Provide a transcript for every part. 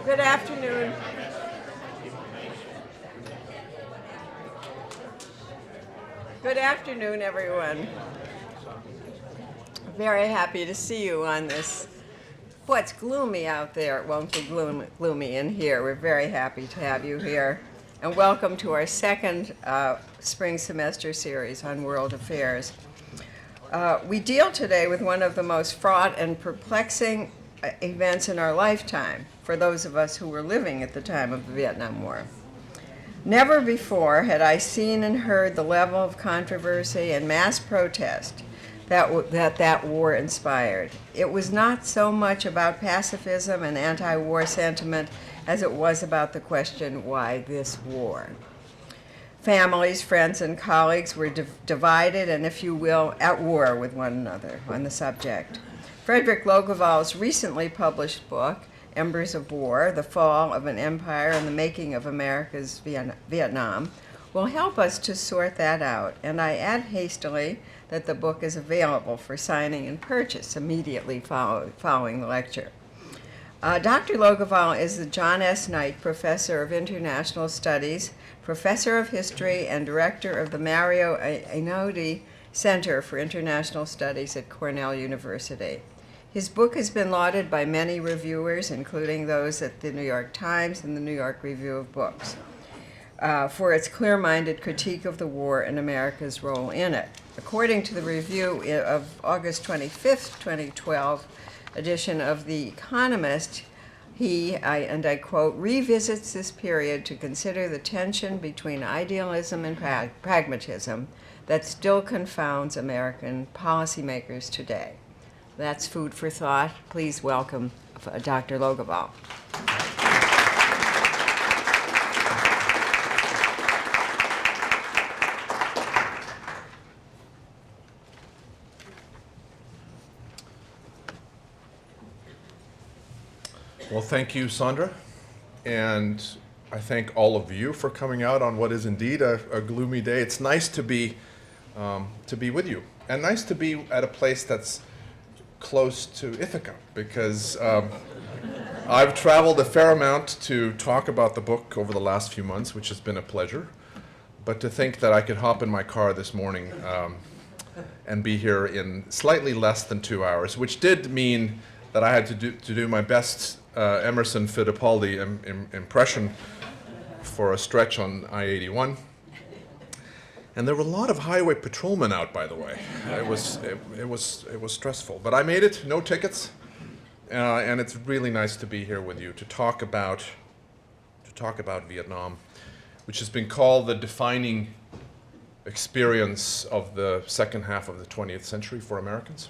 Good afternoon. Good afternoon, everyone. Very happy to see you on this. Boy, it's gloomy out there. It won't be gloomy in here. We're very happy to have you here. And welcome to our second spring semester series on world affairs. We deal today with one of the most fraught and perplexing events in our lifetime for those of us who were living at the time of the Vietnam War. Never before had I seen and heard the level of controversy and mass protest that war inspired. It was not so much about pacifism and anti-war sentiment as it was about the question, why this war? Families, friends, and colleagues were divided and, if you will, at war with one another on the subject. Frederick Logevall's recently published book, Embers of War, The Fall of an Empire and the Making of America's Vietnam, will help us to sort that out. And I add hastily that the book is available for signing and purchase immediately following the lecture. Dr. Logevall is the John S. Knight Professor of International Studies, Professor of History, and Director of the Mario Einaudi Center for International Studies at Cornell University. His book has been lauded by many reviewers, including those at the New York Times and the New York Review of Books, for its clear-minded critique of the war and America's role in it. According to the review of August 25th, 2012, edition of The Economist, and I quote, revisits this period to consider the tension between idealism and pragmatism that still confounds American policymakers today. That's food for thought. Please welcome Dr. Logevall. Well, thank you, Sandra, and I thank all of you for coming out on what is indeed a gloomy day. It's nice to be with you, and nice to be at a place that's close to Ithaca, because I've traveled a fair amount to talk about the book over the last few months, which has been a pleasure. But to think that I could hop in my car this morning and be here in slightly less than 2 hours, which did mean that I had to do my best Emerson Fittipaldi impression for a stretch on I-81. And there were a lot of highway patrolmen out, by the way. It was stressful, but I made it. No tickets, and it's really nice to be here with you to talk about Vietnam, which has been called the defining experience of the second half of the 20th century for Americans.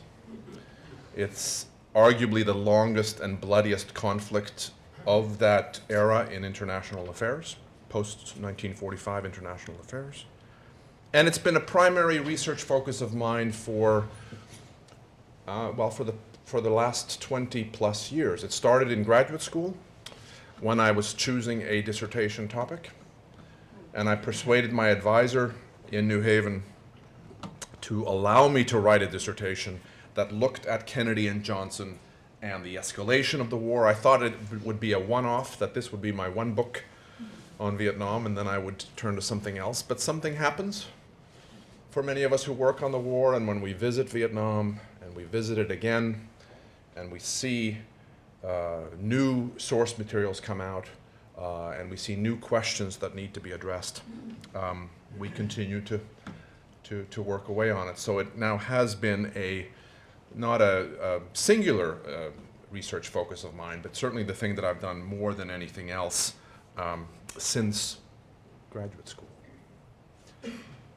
It's arguably the longest and bloodiest conflict of that era in international affairs, post-1945 international affairs. And it's been a primary research focus of mine for the last 20 plus years. It started in graduate school when I was choosing a dissertation topic, and I persuaded my advisor in New Haven to allow me to write a dissertation that looked at Kennedy and Johnson and the escalation of the war. I thought it would be a one-off, that this would be my one book on Vietnam, and then I would turn to something else. But something happens for many of us who work on the war, and when we visit Vietnam, and we visit it again, and we see new source materials come out, and we see new questions that need to be addressed, we continue to work away on it. So it now has been not a singular research focus of mine, but certainly the thing that I've done more than anything else since graduate school.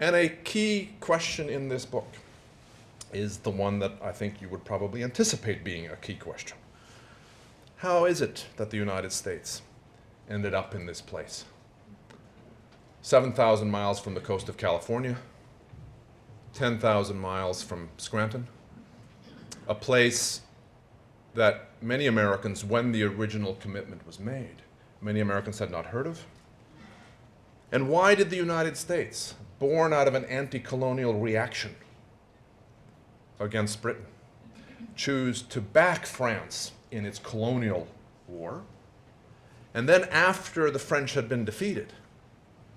And a key question in this book is the one that I think you would probably anticipate being a key question. How is it that the United States ended up in this place? 7,000 miles from the coast of California, 10,000 miles from Scranton, a place that many Americans, when the original commitment was made, many Americans had not heard of. And why did the United States, born out of an anti-colonial reaction against Britain, choose to back France in its colonial war And then after the French had been defeated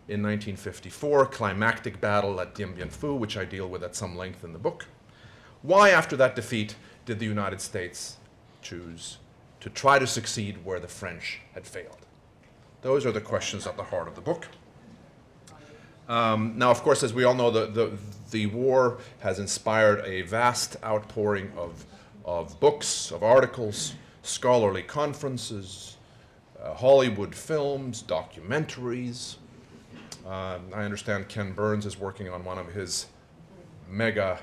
in 1954, climactic battle at Dien Bien Phu, which I deal with at some length in the book, why after that defeat did the United States choose to try to succeed where the French had failed? Those are the questions at the heart of the book. Now, of course, as we all know, the war has inspired a vast outpouring of books, of articles, scholarly conferences, Hollywood films, documentaries. I understand Ken Burns is working on one of his mega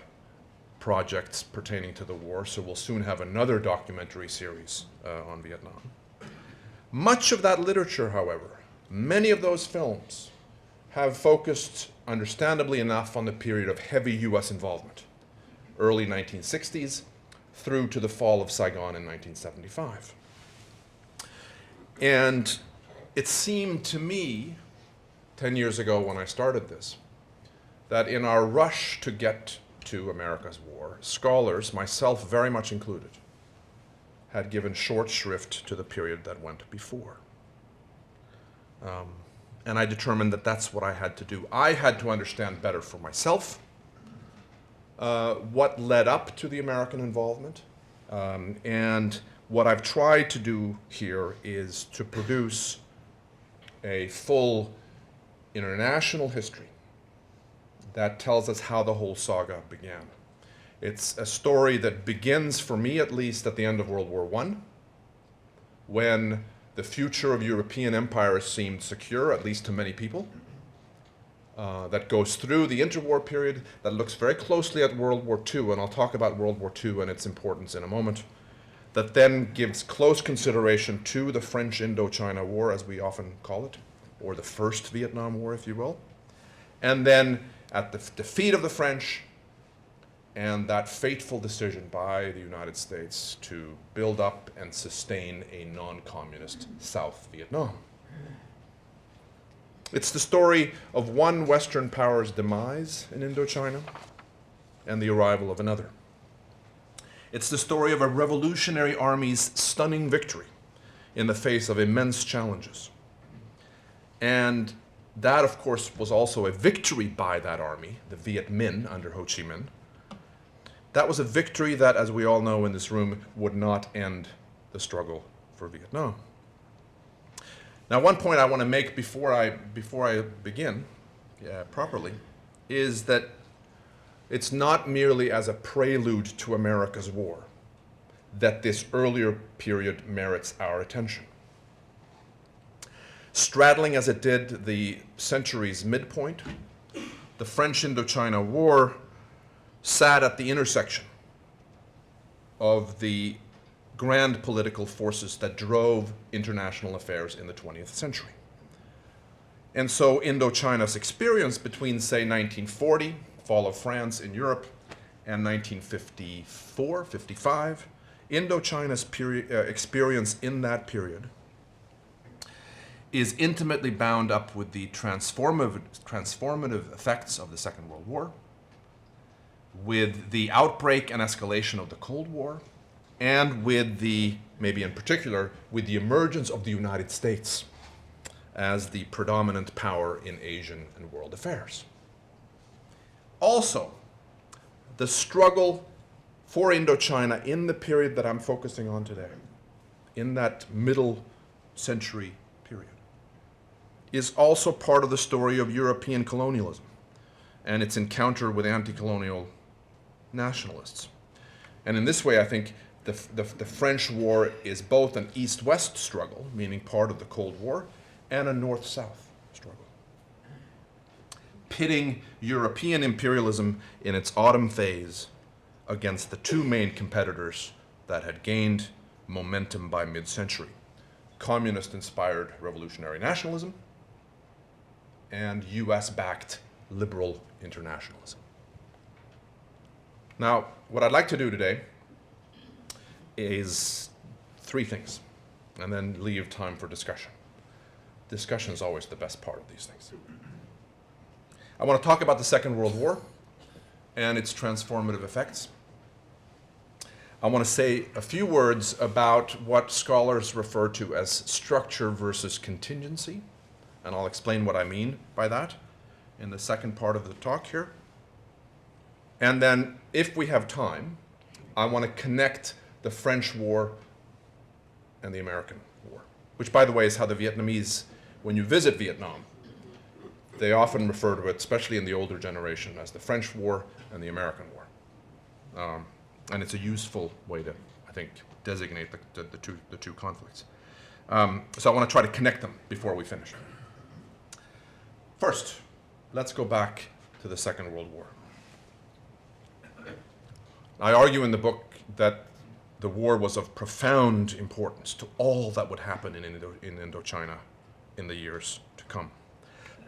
projects pertaining to the war, so we'll soon have another documentary series on Vietnam. Much of that literature, however, many of those films have focused, understandably enough, on the period of heavy US involvement, early 1960s through to the fall of Saigon in 1975. And it seemed to me, 10 years ago when I started this, that in our rush to get to America's war, scholars, myself very much included, had given short shrift to the period that went before. And I determined that that's what I had to do. I had to understand better for myself what led up to the American involvement. And what I've tried to do here is to produce a full international history that tells us how the whole saga began. It's a story that begins, for me at least, at the end of World War I, when the future of European empires seemed secure, at least to many people. That goes through the interwar period, that looks very closely at World War II, and I'll talk about World War II and its importance in a moment, that then gives close consideration to the French Indochina War, as we often call it, or the First Vietnam War, if you will. And then at the defeat of the French, and that fateful decision by the United States to build up and sustain a non-communist South Vietnam. It's the story of one Western power's demise in Indochina and the arrival of another. It's the story of a revolutionary army's stunning victory in the face of immense challenges. And that, of course, was also a victory by that army, the Viet Minh under Ho Chi Minh. That was a victory that, as we all know in this room, would not end the struggle for Vietnam. Now, one point I want to make before I begin properly is that it's not merely as a prelude to America's war that this earlier period merits our attention. Straddling as it did the century's midpoint, the French Indochina War sat at the intersection of the grand political forces that drove international affairs in the 20th century. And so Indochina's experience between, say, 1940, fall of France in Europe, and 1954, 55, Indochina's experience in that period is intimately bound up with the transformative effects of the Second World War, with the outbreak and escalation of the Cold War, and with the, maybe in particular, with the emergence of the United States as the predominant power in Asian and world affairs. Also, the struggle for Indochina in the period that I'm focusing on today, in that middle century period, is also part of the story of European colonialism and its encounter with anti-colonial nationalists. And in this way, I think the French War is both an East-West struggle, meaning part of the Cold War, and a North-South struggle, pitting European imperialism in its autumn phase against the two main competitors that had gained momentum by mid-century: communist-inspired revolutionary nationalism and US-backed liberal internationalism. Now, what I'd like to do today is three things, and then leave time for discussion. Discussion is always the best part of these things. I want to talk about the Second World War and its transformative effects. I want to say a few words about what scholars refer to as structure versus contingency, and I'll explain what I mean by that in the second part of the talk here. And then, if we have time, I want to connect the French War and the American War, which, by the way, is how the Vietnamese, when you visit Vietnam, they often refer to it, especially in the older generation, as the French War and the American War. And it's a useful way to, I think, designate the two conflicts. So I want to try to connect them before we finish. First, let's go back to the Second World War. I argue in the book that the war was of profound importance to all that would happen in Indochina in the years to come.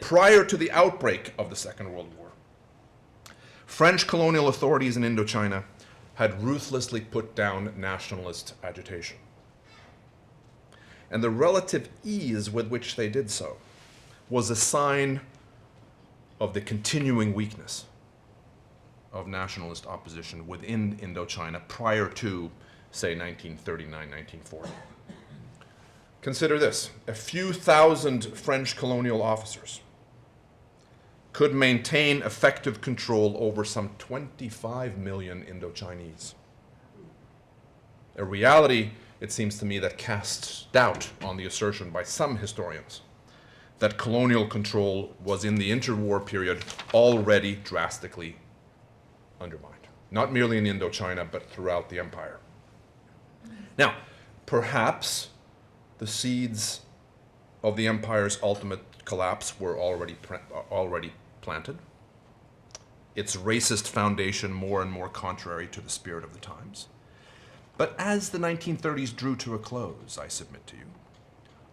Prior to the outbreak of the Second World War, French colonial authorities in Indochina had ruthlessly put down nationalist agitation. And the relative ease with which they did so was a sign of the continuing weakness of nationalist opposition within Indochina prior to, say, 1939, 1940. Consider this: a few thousand French colonial officers could maintain effective control over some 25 million Indochinese. A reality, it seems to me, that casts doubt on the assertion by some historians that colonial control was in the interwar period already drastically undermined, not merely in Indochina, but throughout the empire. Now, perhaps the seeds of the empire's ultimate collapse were already planted, its racist foundation more and more contrary to the spirit of the times. But as the 1930s drew to a close, I submit to you,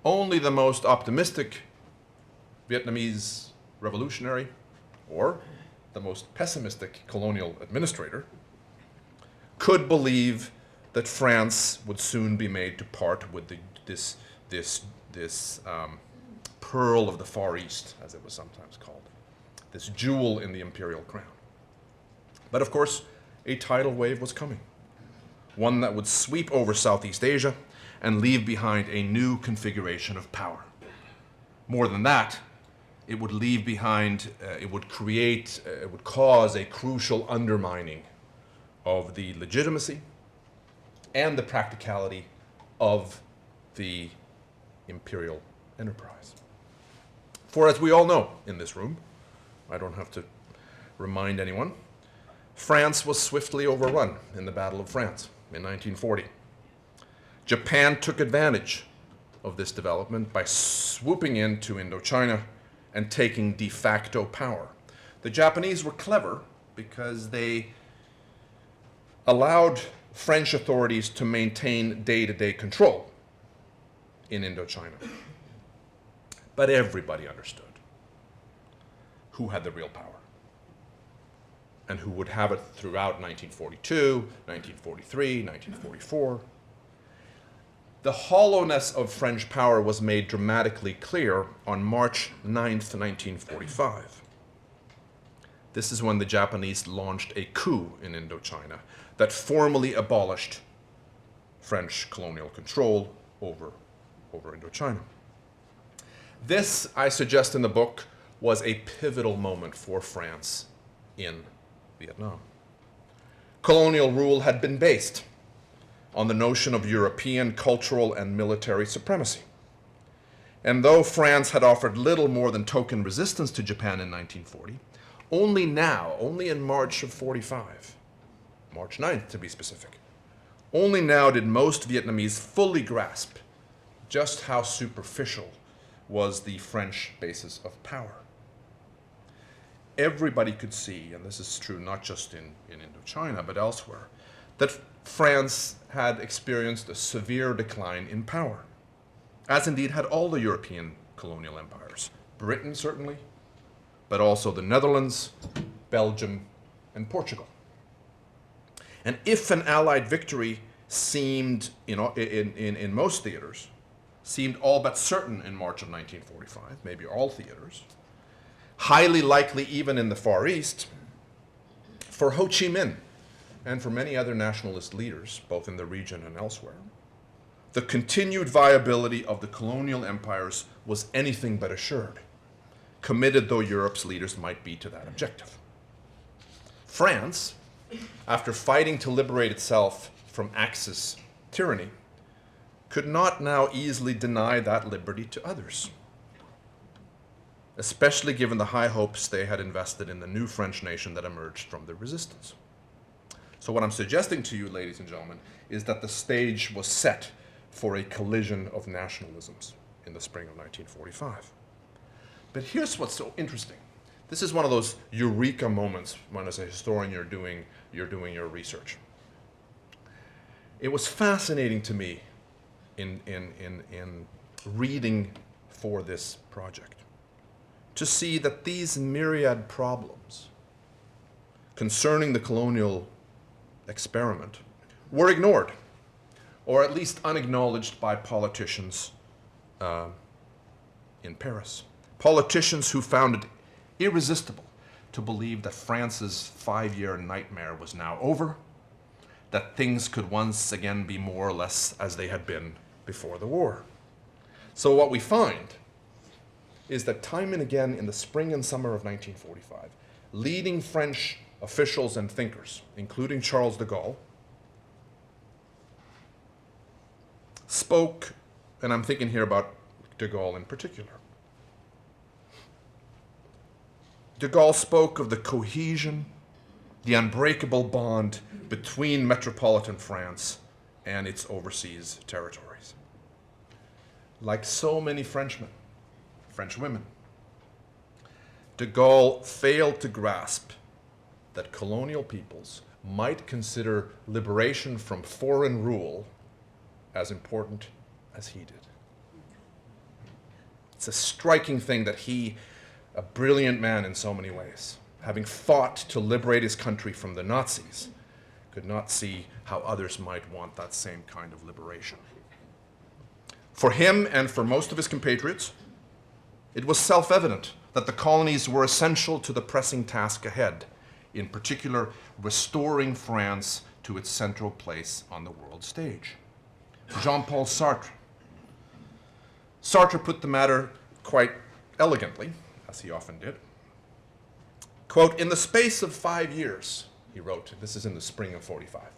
only the most optimistic Vietnamese revolutionary or the most pessimistic colonial administrator could believe that France would soon be made to part with this pearl of the Far East, as it was sometimes called, this jewel in the imperial crown. But of course, a tidal wave was coming, one that would sweep over Southeast Asia and leave behind a new configuration of power. More than that, it would leave behind, it would cause a crucial undermining of the legitimacy and the practicality of the imperial enterprise. For as we all know in this room, I don't have to remind anyone, France was swiftly overrun in the Battle of France in 1940. Japan took advantage of this development by swooping into Indochina and taking de facto power. The Japanese were clever because they allowed French authorities to maintain day-to-day control in Indochina. But everybody understood who had the real power and who would have it throughout 1942, 1943, 1944. The hollowness of French power was made dramatically clear on March 9th, 1945. This is when the Japanese launched a coup in Indochina that formally abolished French colonial control over Indochina. This, I suggest in the book, was a pivotal moment for France in Vietnam. Colonial rule had been based on the notion of European cultural and military supremacy. And though France had offered little more than token resistance to Japan in 1940, only now, only in March of 45, March 9th to be specific, only now did most Vietnamese fully grasp just how superficial was the French basis of power. Everybody could see, and this is true not just in Indochina, but elsewhere, that France had experienced a severe decline in power, as indeed had all the European colonial empires. Britain, certainly, but also the Netherlands, Belgium, and Portugal. And if an Allied victory seemed, in most theaters, seemed all but certain in March of 1945, maybe all theaters, highly likely even in the Far East, for Ho Chi Minh and for many other nationalist leaders, both in the region and elsewhere, the continued viability of the colonial empires was anything but assured, committed though Europe's leaders might be to that objective. France, after fighting to liberate itself from Axis tyranny, could not now easily deny that liberty to others, especially given the high hopes they had invested in the new French nation that emerged from the resistance. So what I'm suggesting to you, ladies and gentlemen, is that the stage was set for a collision of nationalisms in the spring of 1945. But here's what's so interesting. This is one of those eureka moments when, as a historian, you're doing your research. It was fascinating to me in reading for this project to see that these myriad problems concerning the colonial experiment were ignored, or at least unacknowledged by politicians in Paris. Politicians who found it irresistible to believe that France's 5-year nightmare was now over, that things could once again be more or less as they had been before the war. So what we find is that time and again in the spring and summer of 1945, leading French officials and thinkers, including Charles de Gaulle, spoke, and I'm thinking here about de Gaulle in particular. De Gaulle spoke of the cohesion, the unbreakable bond between metropolitan France and its overseas territories. Like so many Frenchmen, French women, de Gaulle failed to grasp that colonial peoples might consider liberation from foreign rule as important as he did. It's a striking thing that he, a brilliant man in so many ways, having fought to liberate his country from the Nazis, could not see how others might want that same kind of liberation. For him and for most of his compatriots, it was self-evident that the colonies were essential to the pressing task ahead, in particular, restoring France to its central place on the world stage. Jean-Paul Sartre. Sartre put the matter quite elegantly, as he often did. Quote, "In the space of 5 years," he wrote, this is in the spring of 45,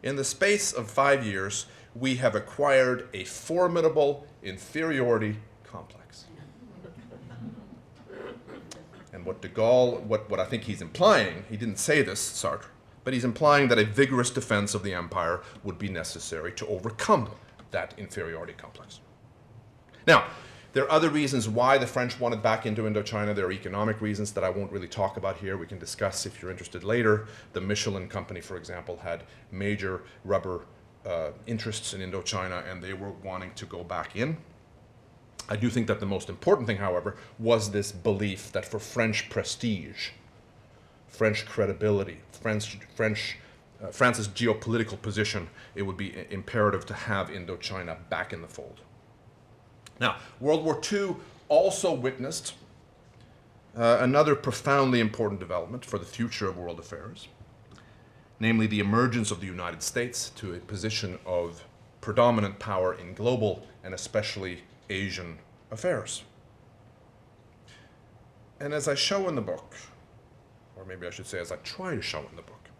"in the space of 5 years, we have acquired a formidable inferiority complex." And what de Gaulle, what I think he's implying, he didn't say this, Sartre, but he's implying that a vigorous defense of the empire would be necessary to overcome that inferiority complex. Now, there are other reasons why the French wanted back into Indochina. There are economic reasons that I won't really talk about here. We can discuss if you're interested later. The Michelin company, for example, had major rubber interests in Indochina, and they were wanting to go back in. I do think that the most important thing, however, was this belief that for French prestige, French credibility, France's geopolitical position, it would be imperative to have Indochina back in the fold. Now, World War II also witnessed another profoundly important development for the future of world affairs, namely the emergence of the United States to a position of predominant power in global and especially Asian affairs. And as I show in the book, or maybe I should say as I try to show in the book,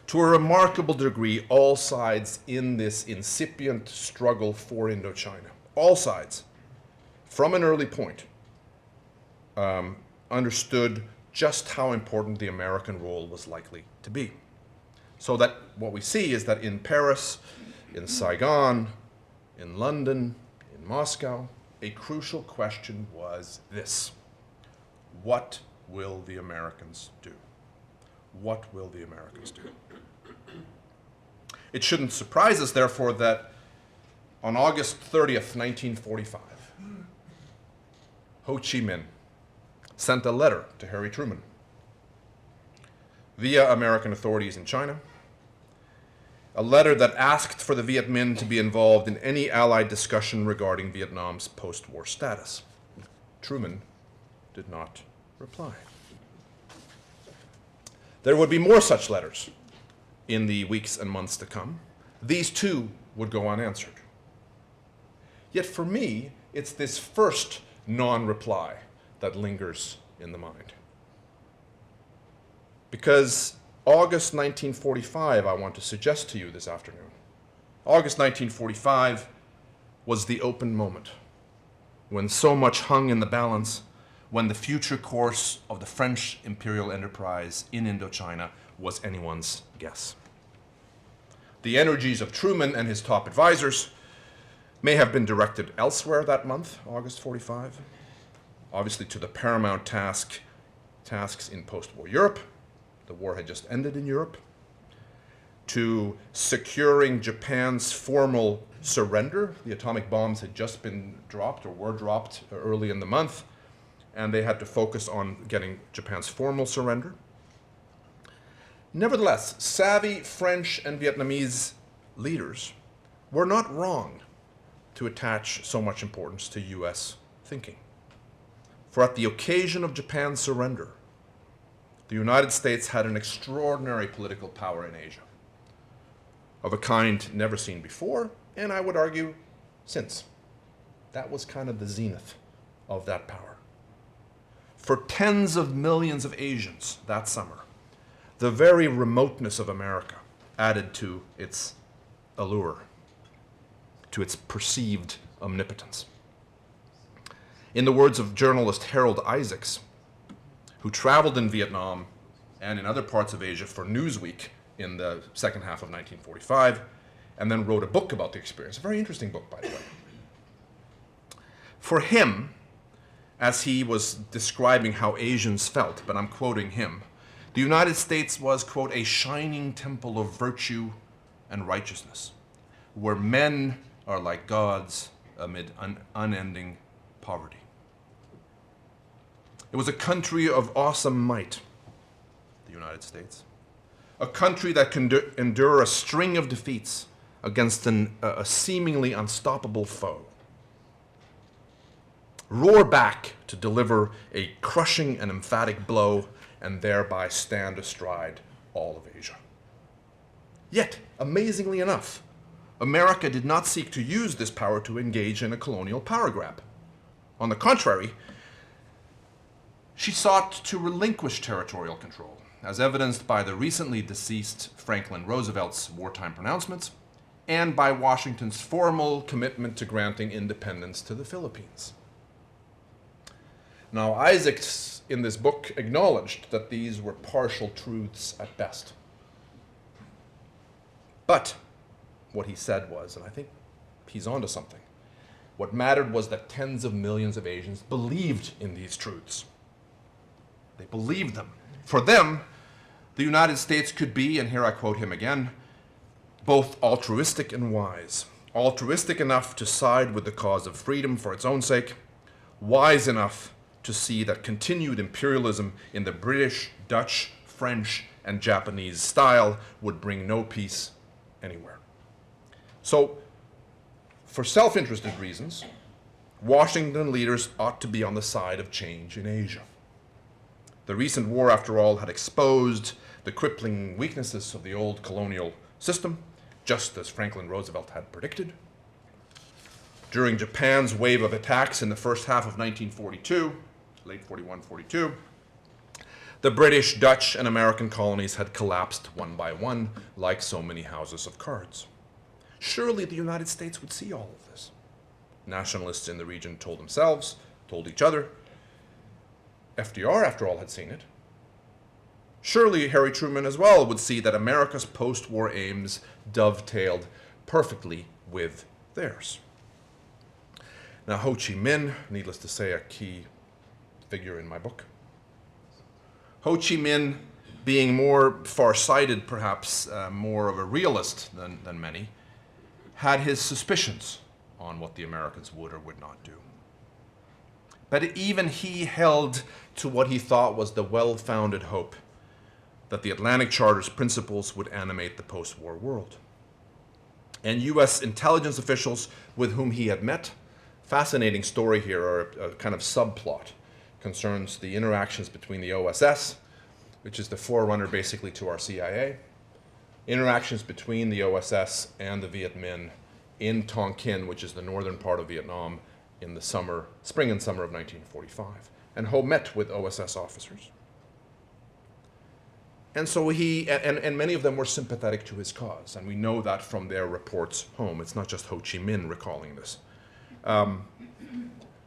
to a remarkable degree, all sides in this incipient struggle for Indochina, all sides, from an early point, understood just how important the American role was likely to be. So that what we see is that in Paris, in Saigon, in London, in Moscow, a crucial question was this: what will the Americans do? What will the Americans do? It shouldn't surprise us, therefore, that on August 30th, 1945, Ho Chi Minh sent a letter to Harry Truman via American authorities in China, a letter that asked for the Viet Minh to be involved in any Allied discussion regarding Vietnam's post-war status. Truman did not reply. There would be more such letters in the weeks and months to come, these too would go unanswered. Yet for me, it's this first non-reply that lingers in the mind. Because August 1945, I want to suggest to you this afternoon, August 1945 was the open moment when so much hung in the balance, when the future course of the French imperial enterprise in Indochina was anyone's guess. The energies of Truman and his top advisors may have been directed elsewhere that month, August 45, obviously to the paramount tasks in post-war Europe. The war had just ended in Europe. To securing Japan's formal surrender. The atomic bombs had just been dropped or were dropped early in the month, and they had to focus on getting Japan's formal surrender. Nevertheless, savvy French and Vietnamese leaders were not wrong to attach so much importance to US thinking. For at the occasion of Japan's surrender, the United States had an extraordinary political power in Asia, of a kind never seen before, and I would argue since. That was kind of the zenith of that power. For tens of millions of Asians that summer, the very remoteness of America added to its allure, to its perceived omnipotence. In the words of journalist Harold Isaacs, who traveled in Vietnam and in other parts of Asia for Newsweek in the second half of 1945, and then wrote a book about the experience. A very interesting book, by the way. For him, as he was describing how Asians felt, but I'm quoting him, the United States was, quote, a shining temple of virtue and righteousness, where men are like gods amid unending poverty. It was a country of awesome might, the United States. A country that can endure a string of defeats against a seemingly unstoppable foe. Roar back to deliver a crushing and emphatic blow and thereby stand astride all of Asia. Yet, amazingly enough, America did not seek to use this power to engage in a colonial power grab. On the contrary, she sought to relinquish territorial control, as evidenced by the recently deceased Franklin Roosevelt's wartime pronouncements and by Washington's formal commitment to granting independence to the Philippines. Now, Isaacs in this book acknowledged that these were partial truths at best. But what he said was, and I think he's onto something, what mattered was that tens of millions of Asians believed in these truths. They believed them. For them, the United States could be, and here I quote him again, both altruistic and wise. Altruistic enough to side with the cause of freedom for its own sake, wise enough to see that continued imperialism in the British, Dutch, French, and Japanese style would bring no peace anywhere. So, for self-interested reasons, Washington leaders ought to be on the side of change in Asia. The recent war, after all, had exposed the crippling weaknesses of the old colonial system, just as Franklin Roosevelt had predicted. During Japan's wave of attacks in the first half of 1942, late 41-42, the British, Dutch, and American colonies had collapsed one by one, like so many houses of cards. Surely the United States would see all of this. Nationalists in the region told themselves, told each other. FDR, after all, had seen it. Surely Harry Truman as well would see that America's post-war aims dovetailed perfectly with theirs. Now, Ho Chi Minh, needless to say, a key figure in my book. Ho Chi Minh, being more far-sighted, perhaps more of a realist than many, had his suspicions on what the Americans would or would not do. But even he held to what he thought was the well-founded hope that the Atlantic Charter's principles would animate the post-war world. And US intelligence officials with whom he had met, fascinating story here, or a kind of subplot, concerns the interactions between the OSS, which is the forerunner basically to our CIA, interactions between the OSS and the Viet Minh in Tonkin, which is the northern part of Vietnam, in the spring and summer of 1945. And Ho met with OSS officers. And so and many of them were sympathetic to his cause, and we know that from their reports home. It's not just Ho Chi Minh recalling this.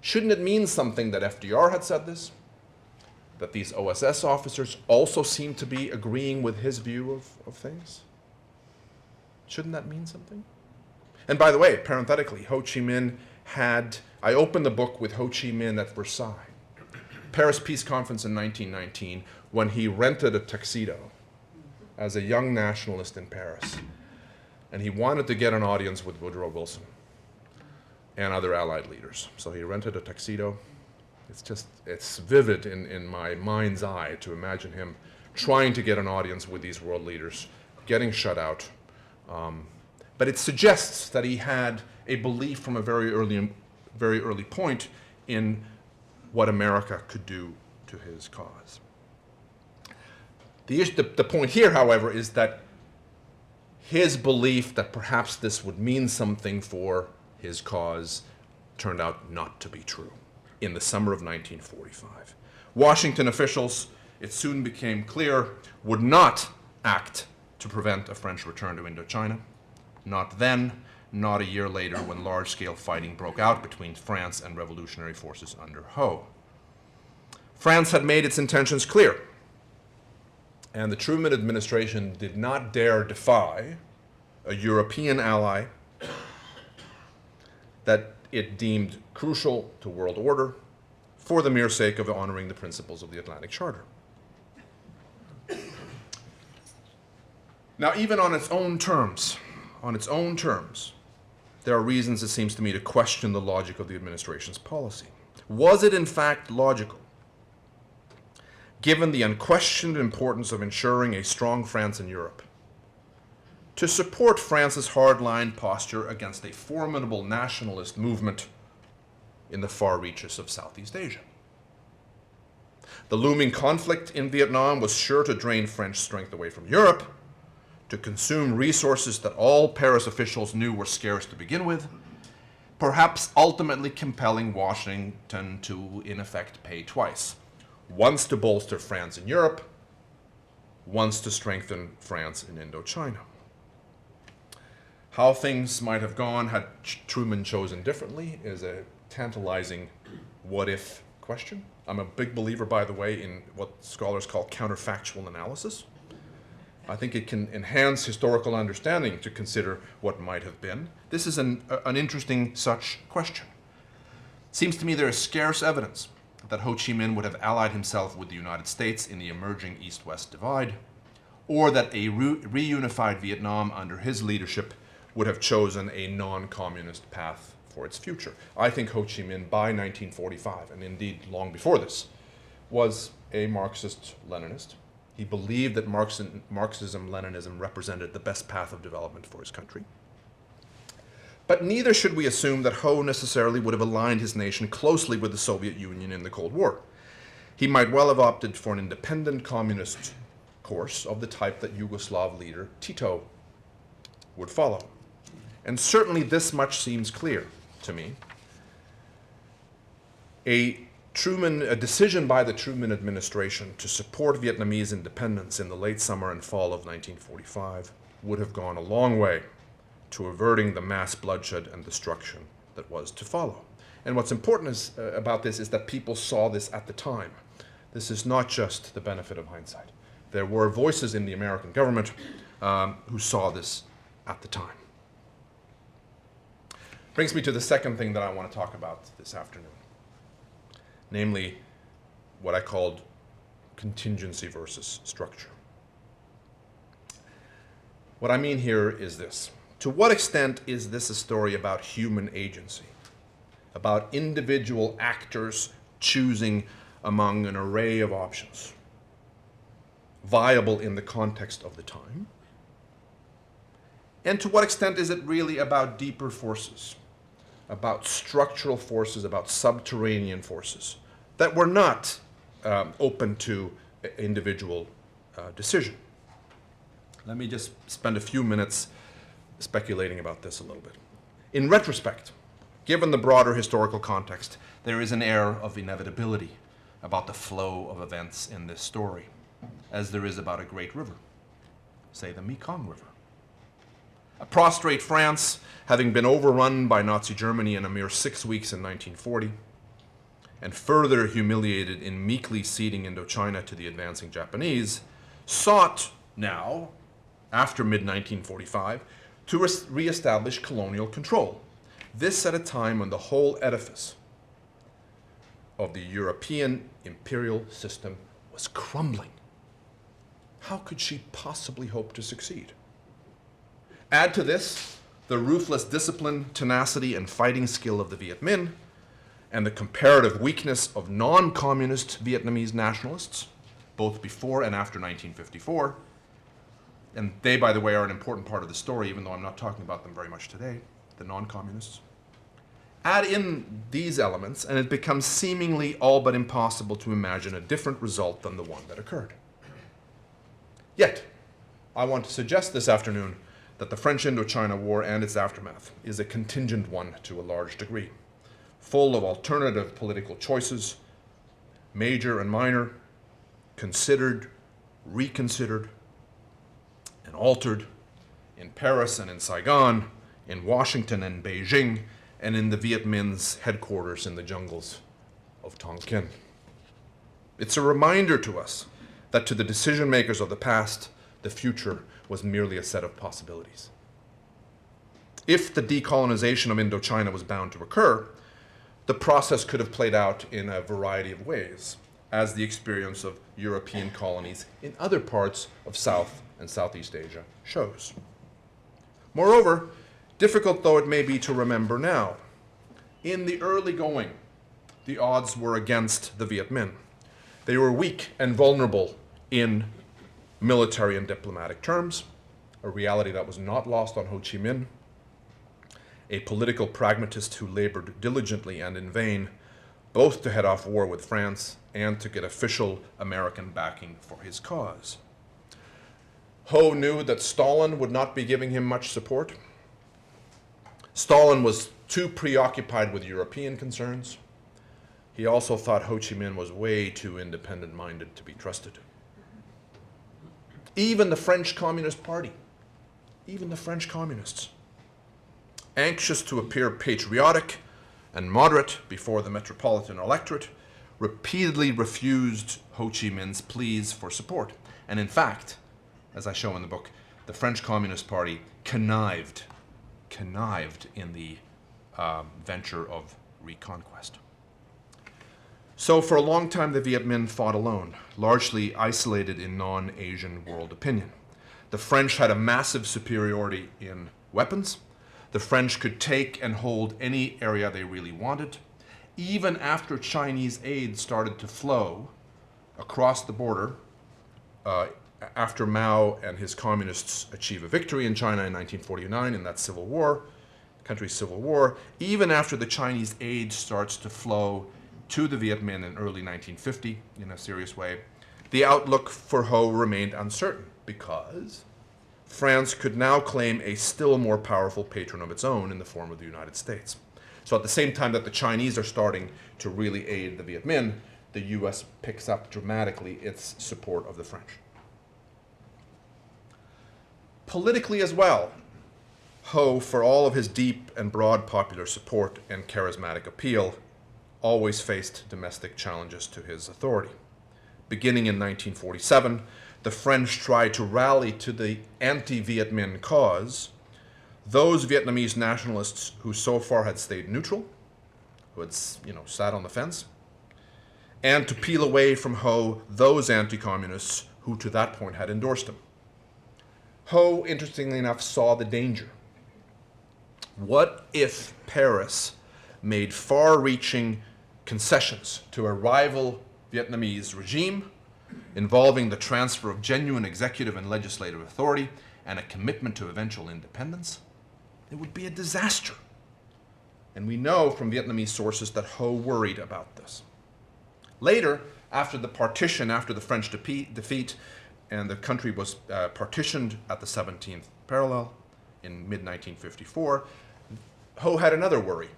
Shouldn't it mean something that FDR had said this? That these OSS officers also seem to be agreeing with his view of things? Shouldn't that mean something? And by the way, parenthetically, Ho Chi Minh I opened the book with Ho Chi Minh at Versailles, Paris Peace Conference in 1919, when he rented a tuxedo as a young nationalist in Paris. And he wanted to get an audience with Woodrow Wilson and other Allied leaders. So he rented a tuxedo. It's vivid in my mind's eye to imagine him trying to get an audience with these world leaders, getting shut out. But it suggests that he had a belief from a very early point in what America could do to his cause. The point here, however, is that his belief that perhaps this would mean something for his cause turned out not to be true in the summer of 1945. Washington officials, it soon became clear, would not act to prevent a French return to Indochina. Not then, not a year later, when large-scale fighting broke out between France and revolutionary forces under Ho. France had made its intentions clear, and the Truman administration did not dare defy a European ally that it deemed crucial to world order for the mere sake of honoring the principles of the Atlantic Charter. Now, even on its own terms, there are reasons, it seems to me, to question the logic of the administration's policy. Was it in fact logical, given the unquestioned importance of ensuring a strong France in Europe, to support France's hardline posture against a formidable nationalist movement in the far reaches of Southeast Asia? The looming conflict in Vietnam was sure to drain French strength away from Europe, to consume resources that all Paris officials knew were scarce to begin with, perhaps ultimately compelling Washington to, in effect, pay twice. Once to bolster France in Europe, once to strengthen France in Indochina. How things might have gone had Truman chosen differently is a tantalizing what-if question. I'm a big believer, by the way, in what scholars call counterfactual analysis. I think it can enhance historical understanding to consider what might have been. This is an interesting such question. Seems to me there is scarce evidence that Ho Chi Minh would have allied himself with the United States in the emerging East-West divide, or that a reunified Vietnam under his leadership would have chosen a non-communist path for its future. I think Ho Chi Minh, by 1945, and indeed long before this, was a Marxist-Leninist. He believed that Marxism-Leninism represented the best path of development for his country. But neither should we assume that Ho necessarily would have aligned his nation closely with the Soviet Union in the Cold War. He might well have opted for an independent communist course of the type that Yugoslav leader Tito would follow. And certainly this much seems clear to me. A decision by the Truman administration to support Vietnamese independence in the late summer and fall of 1945 would have gone a long way to averting the mass bloodshed and destruction that was to follow. And what's important about this is that people saw this at the time. This is not just the benefit of hindsight. There were voices in the American government who saw this at the time. Brings me to the second thing that I want to talk about this afternoon, namely what I called contingency versus structure. What I mean here is this. To what extent is this a story about human agency, about individual actors choosing among an array of options, viable in the context of the time? And to what extent is it really about deeper forces, about structural forces, about subterranean forces that were not open to individual decision? Let me just spend a few minutes speculating about this a little bit. In retrospect, given the broader historical context, there is an air of inevitability about the flow of events in this story, as there is about a great river, say the Mekong River. A prostrate France, having been overrun by Nazi Germany in a mere 6 weeks in 1940, and further humiliated in meekly ceding Indochina to the advancing Japanese, sought now, after mid-1945, to re-establish colonial control. This at a time when the whole edifice of the European imperial system was crumbling. How could she possibly hope to succeed? Add to this the ruthless discipline, tenacity, and fighting skill of the Viet Minh, and the comparative weakness of non-communist Vietnamese nationalists, both before and after 1954. And they, by the way, are an important part of the story, even though I'm not talking about them very much today, the non-communists. Add in these elements, and it becomes seemingly all but impossible to imagine a different result than the one that occurred. Yet, I want to suggest this afternoon that the French Indochina War and its aftermath is a contingent one to a large degree, full of alternative political choices, major and minor, considered, reconsidered, and altered in Paris and in Saigon, in Washington and Beijing, and in the Viet Minh's headquarters in the jungles of Tonkin. It's a reminder to us that to the decision makers of the past, the future was merely a set of possibilities. If the decolonization of Indochina was bound to occur, the process could have played out in a variety of ways, as the experience of European colonies in other parts of South and Southeast Asia shows. Moreover, difficult though it may be to remember now, in the early going, the odds were against the Viet Minh. They were weak and vulnerable in military and diplomatic terms, a reality that was not lost on Ho Chi Minh, a political pragmatist who labored diligently and in vain both to head off war with France and to get official American backing for his cause. Ho knew that Stalin would not be giving him much support. Stalin was too preoccupied with European concerns. He also thought Ho Chi Minh was way too independent-minded to be trusted. Even the French Communist Party, even the French communists, anxious to appear patriotic and moderate before the metropolitan electorate, repeatedly refused Ho Chi Minh's pleas for support. And in fact, as I show in the book, the French Communist Party connived in the venture of reconquest. So for a long time, the Viet Minh fought alone, largely isolated in non-Asian world opinion. The French had a massive superiority in weapons. The French could take and hold any area they really wanted. Even after Chinese aid started to flow across the border, after Mao and his communists achieve a victory in China in 1949 in that civil war, country's civil war, even after the Chinese aid starts to flow to the Viet Minh in early 1950 in a serious way, the outlook for Ho remained uncertain because France could now claim a still more powerful patron of its own in the form of the United States. So at the same time that the Chinese are starting to really aid the Viet Minh, the US picks up dramatically its support of the French. Politically as well, Ho, for all of his deep and broad popular support and charismatic appeal, always faced domestic challenges to his authority. Beginning in 1947, the French tried to rally to the anti-Viet Minh cause those Vietnamese nationalists who so far had stayed neutral, who had sat on the fence, and to peel away from Ho those anti-communists who to that point had endorsed him. Ho, interestingly enough, saw the danger. What if Paris made far-reaching concessions to a rival Vietnamese regime involving the transfer of genuine executive and legislative authority and a commitment to eventual independence? It would be a disaster. And we know from Vietnamese sources that Ho worried about this. Later, after the partition, after the French defeat, and the country was partitioned at the 17th parallel in mid-1954, Ho had another worry.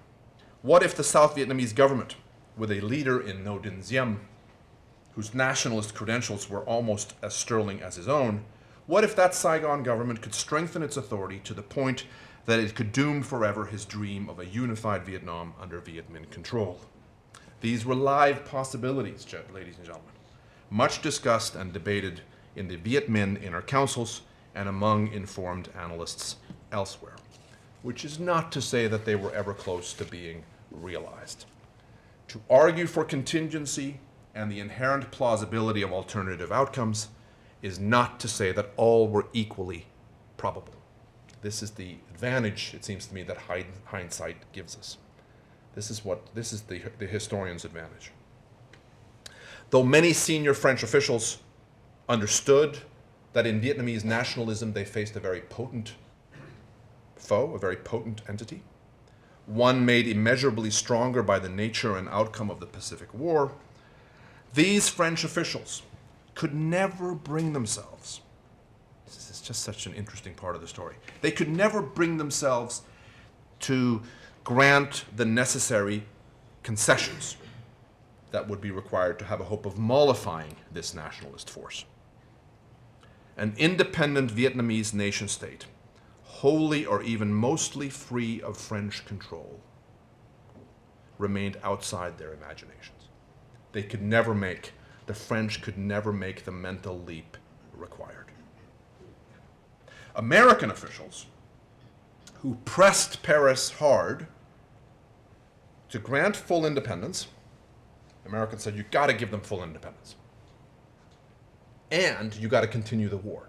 What if the South Vietnamese government, with a leader in Ngo Dinh Diem, whose nationalist credentials were almost as sterling as his own, what if that Saigon government could strengthen its authority to the point that it could doom forever his dream of a unified Vietnam under Viet Minh control? These were live possibilities, ladies and gentlemen, much discussed and debated in the Viet Minh inner councils and among informed analysts elsewhere, which is not to say that they were ever close to being realized. To argue for contingency and the inherent plausibility of alternative outcomes is not to say that all were equally probable. This is the advantage, it seems to me, that hindsight gives us. This is the historian's advantage. Though many senior French officials understood that in Vietnamese nationalism they faced a very potent foe, a very potent entity, one made immeasurably stronger by the nature and outcome of the Pacific War, these French officials could never bring themselves, this is just such an interesting part of the story, they could never bring themselves to grant the necessary concessions that would be required to have a hope of mollifying this nationalist force. An independent Vietnamese nation state, wholly or even mostly free of French control, remained outside their imaginations. They could never make, the French could never make the mental leap required. American officials, who pressed Paris hard to grant full independence, Americans said, you've got to give them full independence. And you got to continue the war.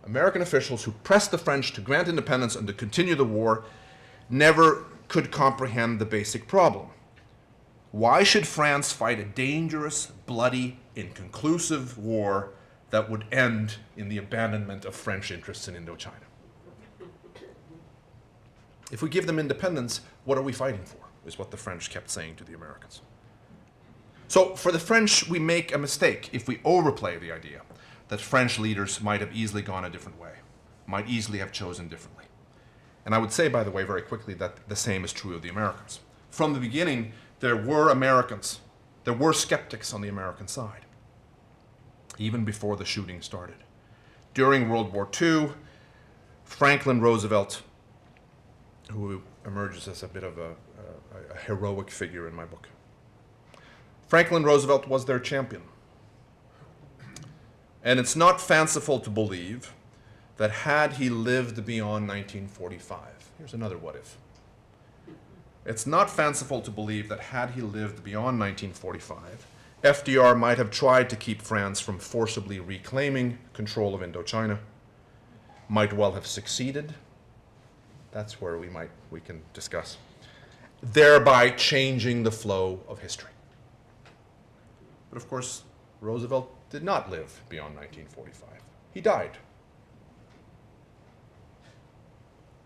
American officials who pressed the French to grant independence and to continue the war never could comprehend the basic problem. Why should France fight a dangerous, bloody, inconclusive war that would end in the abandonment of French interests in Indochina? If we give them independence, what are we fighting for? Is what the French kept saying to the Americans. So for the French, we make a mistake if we overplay the idea that French leaders might have easily gone a different way, might easily have chosen differently. And I would say, by the way, very quickly, that the same is true of the Americans. From the beginning, there were Americans, there were skeptics on the American side, even before the shooting started. During World War II, Franklin Roosevelt, who emerges as a bit of a heroic figure in my book, Franklin Roosevelt was their champion. And it's not fanciful to believe that had he lived beyond 1945, here's another what if. It's not fanciful to believe that had he lived beyond 1945, FDR might have tried to keep France from forcibly reclaiming control of Indochina, might well have succeeded. That's where we can discuss, thereby changing the flow of history. But of course, Roosevelt did not live beyond 1945. He died.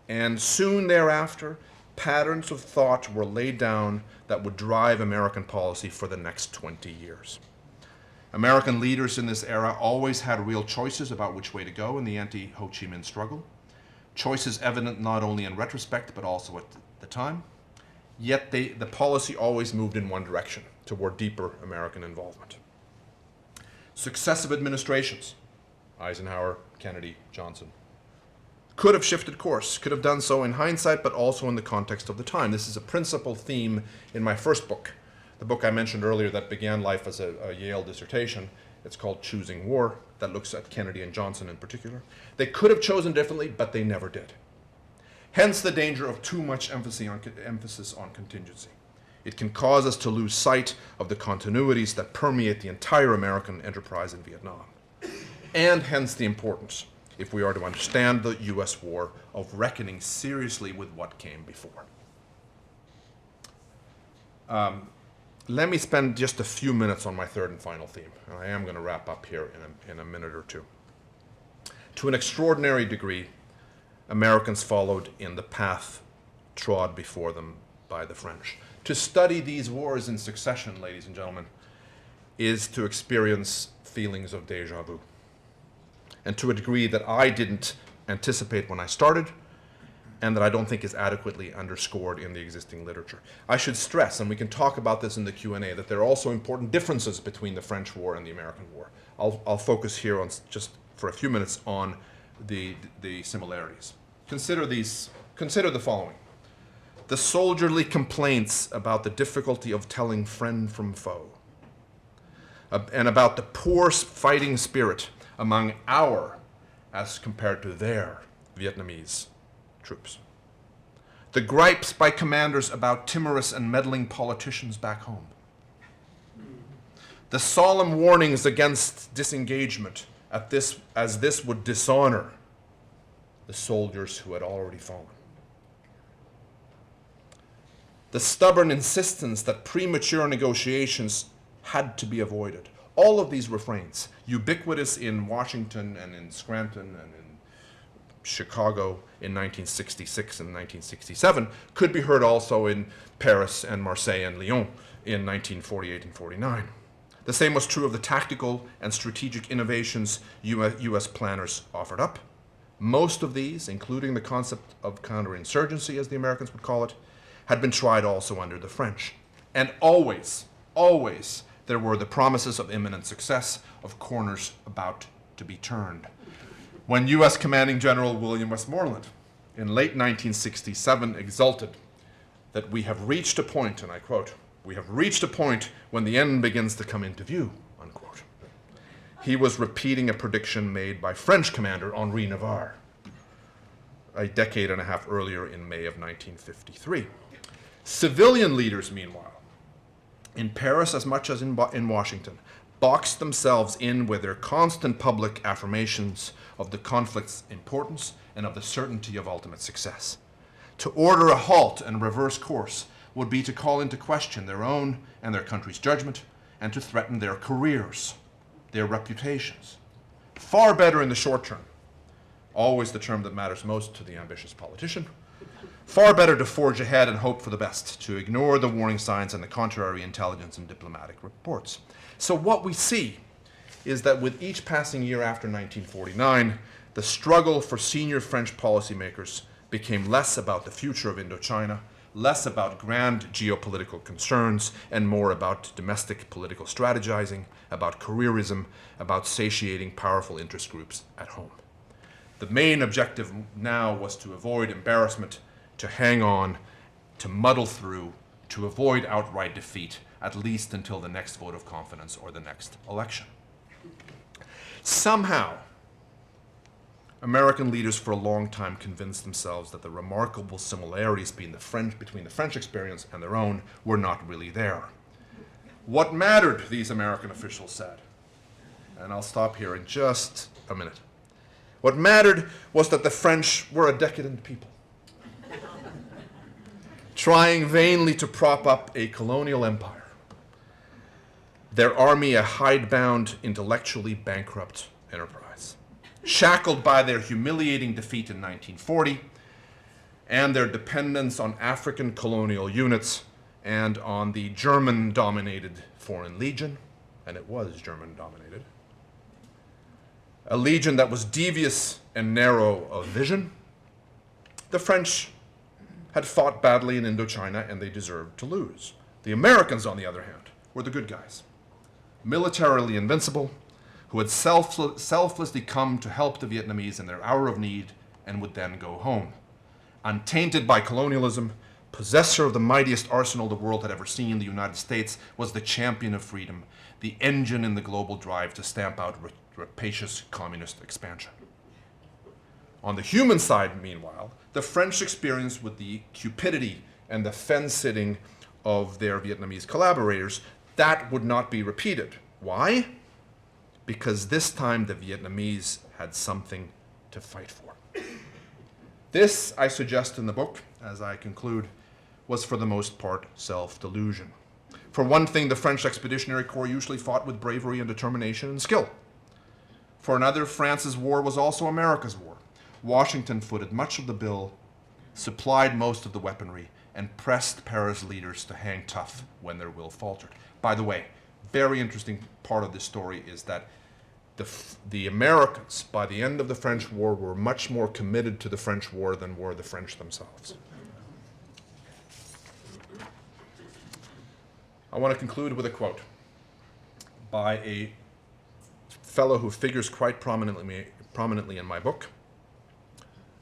And soon thereafter, patterns of thought were laid down that would drive American policy for the next 20 years. American leaders in this era always had real choices about which way to go in the anti-Ho Chi Minh struggle, choices evident not only in retrospect but also at the time. Yet the policy always moved in one direction, toward deeper American involvement. Successive administrations, Eisenhower, Kennedy, Johnson, could have shifted course, could have done so in hindsight, but also in the context of the time. This is a principal theme in my first book, the book I mentioned earlier that began life as a Yale dissertation. It's called Choosing War, that looks at Kennedy and Johnson in particular. They could have chosen differently, but they never did. Hence the danger of too much emphasis on contingency. It can cause us to lose sight of the continuities that permeate the entire American enterprise in Vietnam. And hence the importance, if we are to understand the US war, of reckoning seriously with what came before. Let me spend just a few minutes on my third and final theme, and I am going to wrap up here in a minute or two. To an extraordinary degree, Americans followed in the path trod before them by the French. To study these wars in succession, ladies and gentlemen, is to experience feelings of deja vu. And to a degree that I didn't anticipate when I started, and that I don't think is adequately underscored in the existing literature. I should stress, and we can talk about this in the Q&A, that there are also important differences between the French War and the American War. I'll focus here on just for a few minutes on the similarities. Consider the following. The soldierly complaints about the difficulty of telling friend from foe, and about the poor fighting spirit among our, as compared to their, Vietnamese troops. The gripes by commanders about timorous and meddling politicians back home. The solemn warnings against disengagement as this would dishonor the soldiers who had already fallen. The stubborn insistence that premature negotiations had to be avoided. All of these refrains, ubiquitous in Washington and in Scranton and in Chicago in 1966 and 1967, could be heard also in Paris and Marseille and Lyon in 1948 and 49. The same was true of the tactical and strategic innovations US planners offered up. Most of these, including the concept of counterinsurgency, as the Americans would call it, had been tried also under the French. And always, always, there were the promises of imminent success, of corners about to be turned. When US Commanding General William Westmoreland, in late 1967, exulted that we have reached a point, and I quote, "We have reached a point when the end begins to come into view," unquote. He was repeating a prediction made by French commander Henri Navarre a decade and a half earlier in May of 1953. Civilian leaders, meanwhile, in Paris as much as in Washington, boxed themselves in with their constant public affirmations of the conflict's importance and of the certainty of ultimate success. To order a halt and reverse course would be to call into question their own and their country's judgment and to threaten their careers, their reputations. Far better in the short term, always the term that matters most to the ambitious politician, far better to forge ahead and hope for the best, to ignore the warning signs and the contrary intelligence and diplomatic reports. So what we see is that with each passing year after 1949, the struggle for senior French policymakers became less about the future of Indochina, less about grand geopolitical concerns, and more about domestic political strategizing, about careerism, about satiating powerful interest groups at home. The main objective now was to avoid embarrassment, to hang on, to muddle through, to avoid outright defeat, at least until the next vote of confidence or the next election. Somehow, American leaders for a long time convinced themselves that the remarkable similarities between the French experience and their own were not really there. What mattered, these American officials said, and I'll stop here in just a minute. What mattered was that the French were a decadent people, trying vainly to prop up a colonial empire. Their army a hidebound, intellectually bankrupt enterprise, shackled by their humiliating defeat in 1940 and their dependence on African colonial units and on the German-dominated Foreign Legion, and it was German-dominated, a legion that was devious and narrow of vision. The French had fought badly in Indochina and they deserved to lose. The Americans, on the other hand, were the good guys, militarily invincible, who had selflessly come to help the Vietnamese in their hour of need and would then go home. Untainted by colonialism, possessor of the mightiest arsenal the world had ever seen, the United States was the champion of freedom, the engine in the global drive to stamp out rapacious communist expansion. On the human side, meanwhile, the French experience with the cupidity and the fence-sitting of their Vietnamese collaborators, that would not be repeated. Why? Because this time the Vietnamese had something to fight for. This, I suggest in the book, as I conclude, was for the most part self-delusion. For one thing, the French Expeditionary Corps usually fought with bravery and determination and skill. For another, France's war was also America's war. Washington footed much of the bill, supplied most of the weaponry, and pressed Paris leaders to hang tough when their will faltered. By the way, very interesting part of this story is that the Americans, by the end of the French War, were much more committed to the French war than were the French themselves. I want to conclude with a quote by a fellow who figures quite prominently in my book,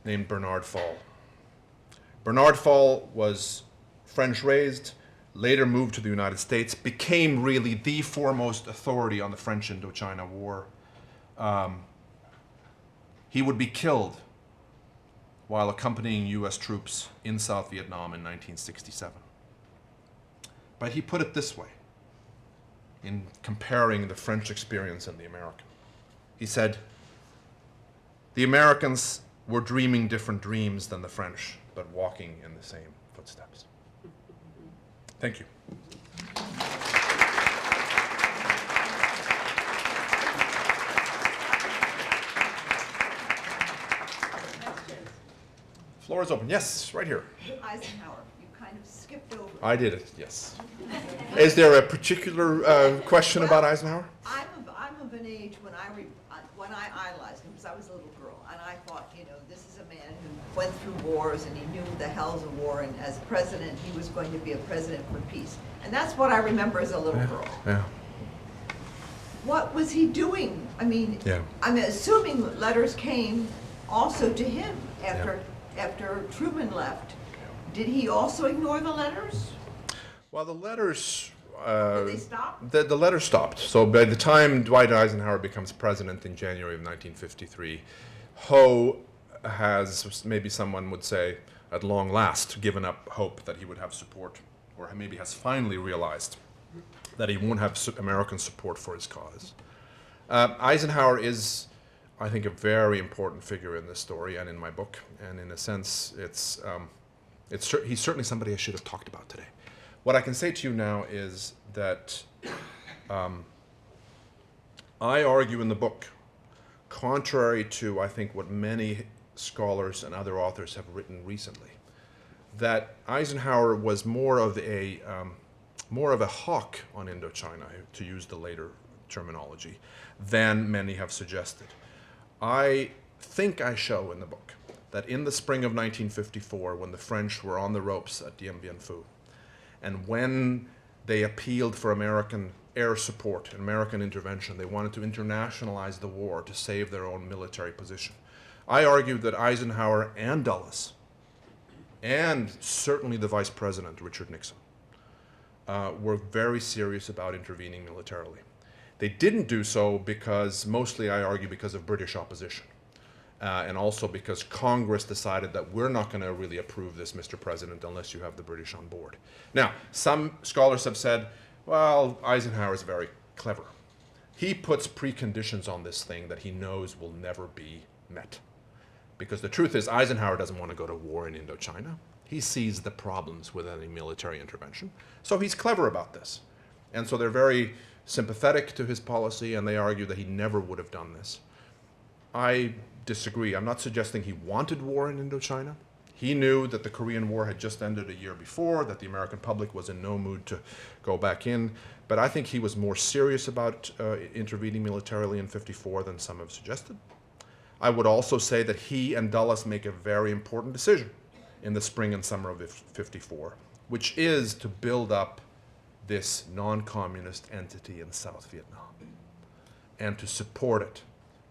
named Bernard Fall. Bernard Fall was French raised, later moved to the United States, became really the foremost authority on the French Indochina War. He would be killed while accompanying US troops in South Vietnam in 1967. But he put it this way, in comparing the French experience and the American. He said, "The Americans were dreaming different dreams than the French, but walking in the same footsteps." Thank you. Floor is open. Yes, right here. Eisenhower, you kind of skipped over. I did it, yes. Is there a particular question about Eisenhower? I'm of an age when I idolized him, because I was a little girl, and I thought, this is a man who went through wars and he knew the hells of war, and as president, he was going to be a president for peace. And that's what I remember as a little girl. Yeah. What was he doing? I mean, Yeah. I'm assuming letters came also to him after Truman left. Did he also ignore the letters? Well, the letters... Did they stop? The letters stopped. So by the time Dwight Eisenhower becomes president in January of 1953, Ho has, maybe someone would say, at long last, given up hope that he would have support, or maybe has finally realized that he won't have American support for his cause. Eisenhower is, I think, a very important figure in this story and in my book, and in a sense, he's certainly somebody I should have talked about today. What I can say to you now is that I argue in the book, contrary to, I think, what many scholars and other authors have written recently, that Eisenhower was more of a hawk on Indochina, to use the later terminology, than many have suggested. I think I show in the book that in the spring of 1954, when the French were on the ropes at Dien Bien Phu, and when they appealed for American air support and American intervention, they wanted to internationalize the war to save their own military position. I argued that Eisenhower and Dulles, and certainly the Vice President, Richard Nixon, were very serious about intervening militarily. They didn't do so because, mostly I argue, because of British opposition. And also because Congress decided that we're not going to really approve this, Mr. President, unless you have the British on board. Now, some scholars have said, well, Eisenhower is very clever. He puts preconditions on this thing that he knows will never be met. Because the truth is, Eisenhower doesn't want to go to war in Indochina. He sees the problems with any military intervention. So he's clever about this. And so they're very sympathetic to his policy, and they argue that he never would have done this. I disagree. I'm not suggesting he wanted war in Indochina. He knew that the Korean War had just ended a year before, that the American public was in no mood to go back in. But I think he was more serious about intervening militarily in '54 than some have suggested. I would also say that he and Dulles make a very important decision in the spring and summer of '54, which is to build up this non-communist entity in South Vietnam and to support it,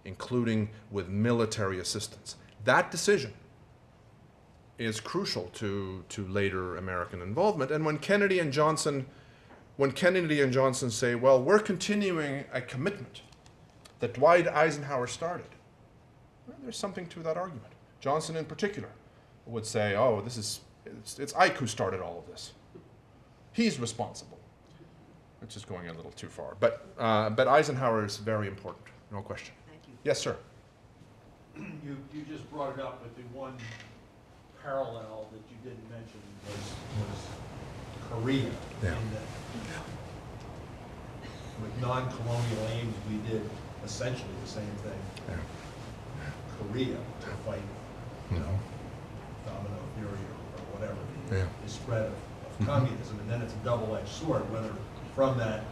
including with military assistance. That decision is crucial to later American involvement. And when Kennedy and Johnson say, well, we're continuing a commitment that Dwight Eisenhower started, well, there's something to that argument. Johnson in particular would say, oh, it's Ike who started all of this. He's responsible. Which is going a little too far. But Eisenhower is very important, no question. Thank you. Yes, sir. You just brought it up, but the one parallel that you didn't mention was Korea. Yeah. In that with non-colonial aims, we did essentially the same thing. Yeah. Korea to fight, domino theory or whatever, Yeah. the spread of communism, and then it's a double-edged sword, whether from that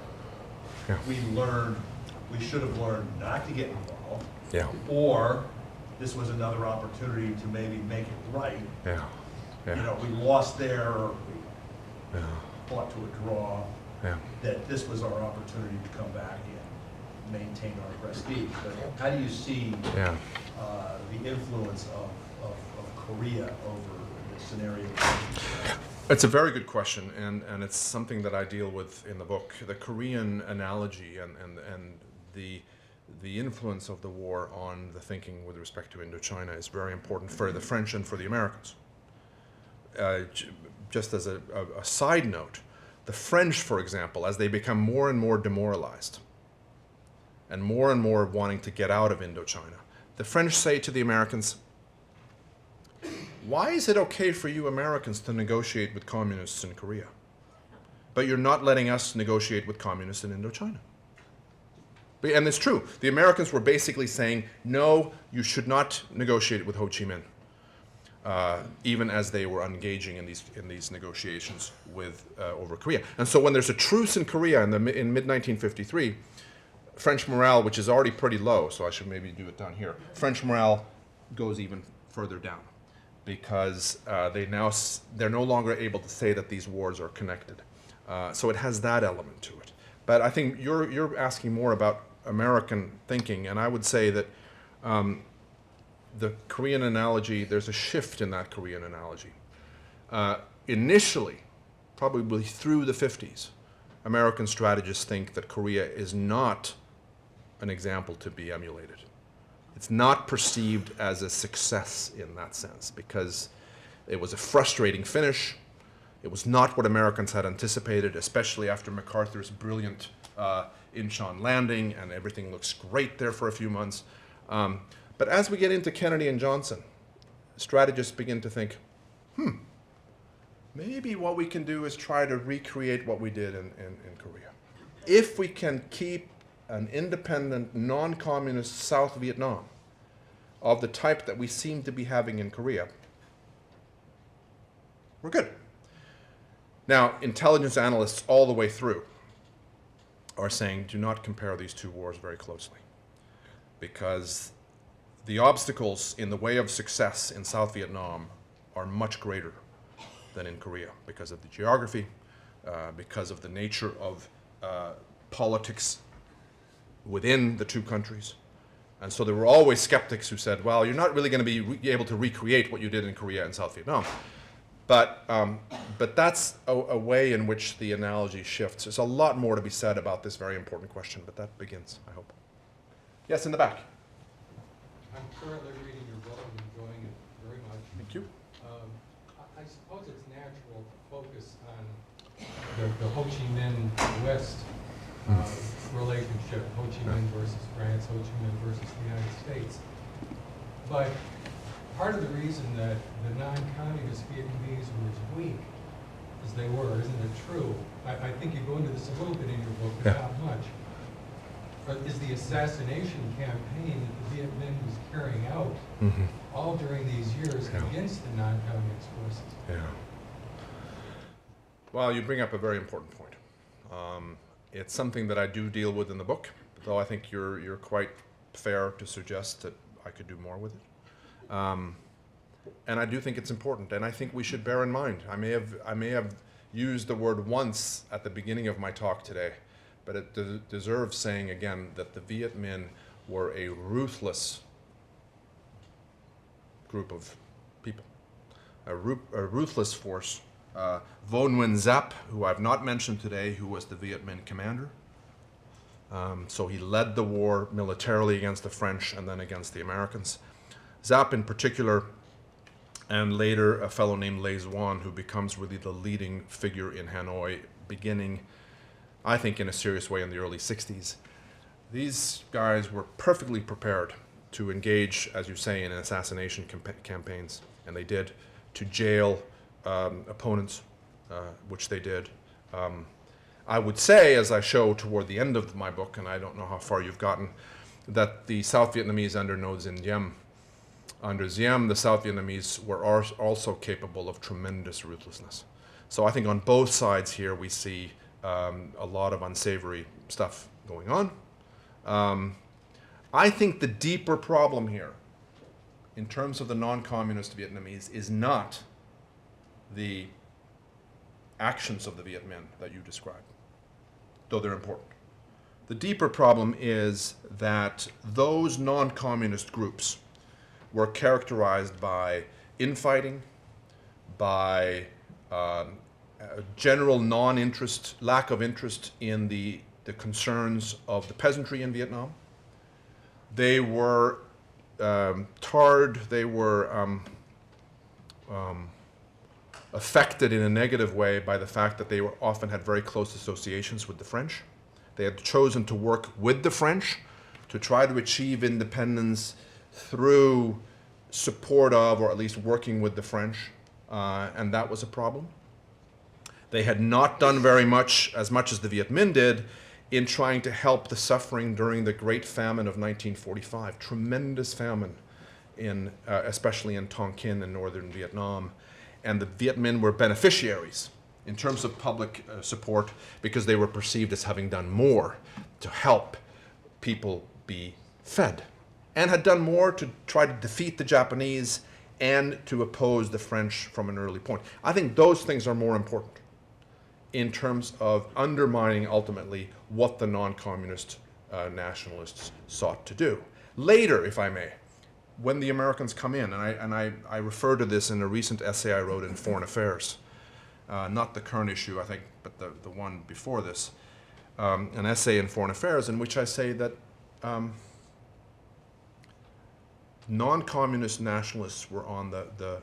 Yeah. we should have learned not to get involved, Yeah. or this was another opportunity to maybe make it right. Yeah. You Yeah. know, we lost there, or we Yeah. fought to a draw, Yeah. that this was our opportunity to come back and maintain our prestige. But how do you see Yeah. the influence of Korea over the scenario? It's a very good question, and it's something that I deal with in the book. The Korean analogy and the influence of the war on the thinking with respect to Indochina is very important for the French and for the Americans. Just as a side note, the French, for example, as they become more and more demoralized and more wanting to get out of Indochina, the French say to the Americans, why is it okay for you Americans to negotiate with communists in Korea, but you're not letting us negotiate with communists in Indochina? And it's true. The Americans were basically saying, no, you should not negotiate with Ho Chi Minh, even as they were engaging in these negotiations with over Korea. And so when there's a truce in Korea in mid-1953, French morale, which is already pretty low, so I should maybe do it down here, French morale goes even further down, because they're no longer able to say that these wars are connected. So it has that element to it. But I think you're asking more about American thinking, and I would say that the Korean analogy, there's a shift in that Korean analogy. Initially, probably through the 50s, American strategists think that Korea is not an example to be emulated. It's not perceived as a success in that sense, because it was a frustrating finish. It was not what Americans had anticipated, especially after MacArthur's brilliant Incheon landing, and everything looks great there for a few months. But as we get into Kennedy and Johnson, strategists begin to think, maybe what we can do is try to recreate what we did in Korea. If we can keep an independent, non-communist South Vietnam of the type that we seem to be having in Korea, we're good. Now, intelligence analysts all the way through are saying, do not compare these two wars very closely, because the obstacles in the way of success in South Vietnam are much greater than in Korea, because of the geography, because of the nature of politics within the two countries. And so there were always skeptics who said, well, you're not really going to be able to recreate what you did in Korea and South Vietnam. But that's a way in which the analogy shifts. There's a lot more to be said about this very important question, but that begins, I hope. Yes, in the back. I'm currently reading your book and enjoying it very much. Thank you. I suppose it's natural to focus on the Ho Chi Minh West relationship, Ho Chi Minh versus France, Ho Chi Minh versus the United States. But part of the reason that the non-communist Vietnamese were as weak as they were, isn't it true? I think you go into this a little bit in your book, but not much. Is the assassination campaign that the Viet Minh was carrying out all during these years against the non-communist forces. Yeah. Well, you bring up a very important point. It's something that I do deal with in the book, though I think you're quite fair to suggest that I could do more with it. And I do think it's important, and I think we should bear in mind. I may have used the word once at the beginning of my talk today, but it deserves saying again that the Viet Minh were a ruthless group of people, a ruthless force. Vo Nguyen Giap, who I've not mentioned today, who was the Viet Minh commander. So he led the war militarily against the French and then against the Americans. Giap in particular, and later a fellow named Le Duan, who becomes really the leading figure in Hanoi, beginning, I think, in a serious way in the early 60s. These guys were perfectly prepared to engage, as you say, in assassination campaigns, and they did, to jail opponents, which they did. I would say, as I show toward the end of my book, and I don't know how far you've gotten, that the South Vietnamese under Ngo Dinh under Diem, the South Vietnamese were also capable of tremendous ruthlessness. So I think on both sides here we see a lot of unsavory stuff going on. I think the deeper problem here, in terms of the non-communist Vietnamese, is not the actions of the Viet Minh that you described, though they're important. The deeper problem is that those non-communist groups were characterized by infighting, by general non-interest, lack of interest in the concerns of the peasantry in Vietnam. They were tarred, they were affected in a negative way by the fact that they were often had very close associations with the French. They had chosen to work with the French to try to achieve independence through support of, or at least working with the French, and that was a problem. They had not done very much as the Viet Minh did, in trying to help the suffering during the Great Famine of 1945. Tremendous famine, especially in Tonkin in northern Vietnam. And the Viet Minh were beneficiaries in terms of public support because they were perceived as having done more to help people be fed, and had done more to try to defeat the Japanese and to oppose the French from an early point. I think those things are more important in terms of undermining ultimately what the non-communist nationalists sought to do. Later, if I may, when the Americans come in, and I refer to this in a recent essay I wrote in Foreign Affairs, not the current issue, I think, but the one before this, an essay in Foreign Affairs in which I say that non-communist nationalists were on the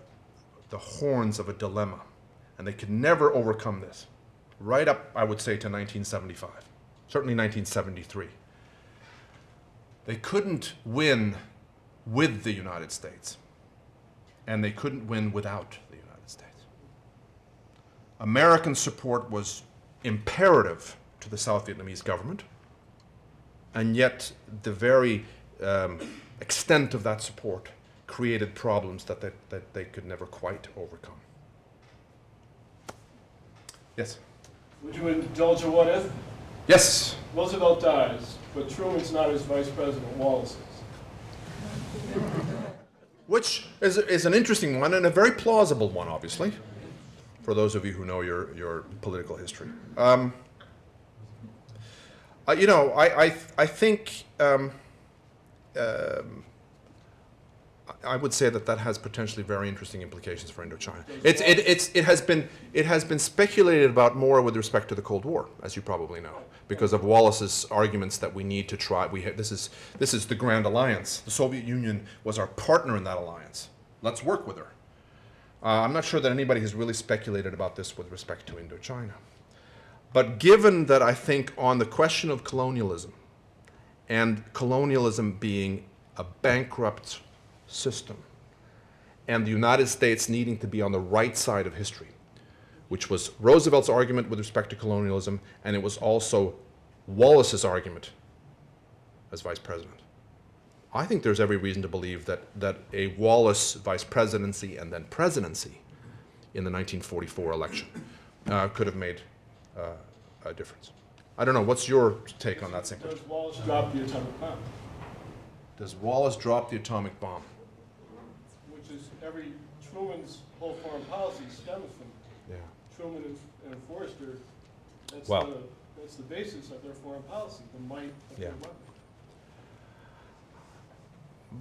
horns of a dilemma, and they could never overcome this. Right up, I would say, to 1975, certainly 1973. They couldn't win with the United States, and they couldn't win without the United States. American support was imperative to the South Vietnamese government, and yet the very extent of that support created problems that they could never quite overcome. Yes? Would you indulge a what if? Yes. Roosevelt dies, but Truman's not his vice president, Wallace is. Which is an interesting one and a very plausible one, obviously, for those of you who know your political history. You know, I think I would say that has potentially very interesting implications for Indochina. It has been speculated about more with respect to the Cold War, as you probably know, because of Wallace's arguments that we need to try. This is the Grand Alliance. The Soviet Union was our partner in that alliance. Let's work with her. I'm not sure that anybody has really speculated about this with respect to Indochina. But given that I think on the question of colonialism, and colonialism being a bankrupt system, and the United States needing to be on the right side of history, which was Roosevelt's argument with respect to colonialism, and it was also Wallace's argument as vice president. I think there's every reason to believe that a Wallace vice presidency and then presidency in the 1944 election could have made a difference. I don't know, what's your take on that same question? Does Wallace drop the atomic bomb? Does Wallace drop the atomic bomb? Which is Truman's whole foreign policy stems from Truman and Forster. That's the basis of their foreign policy, the might of their weapon.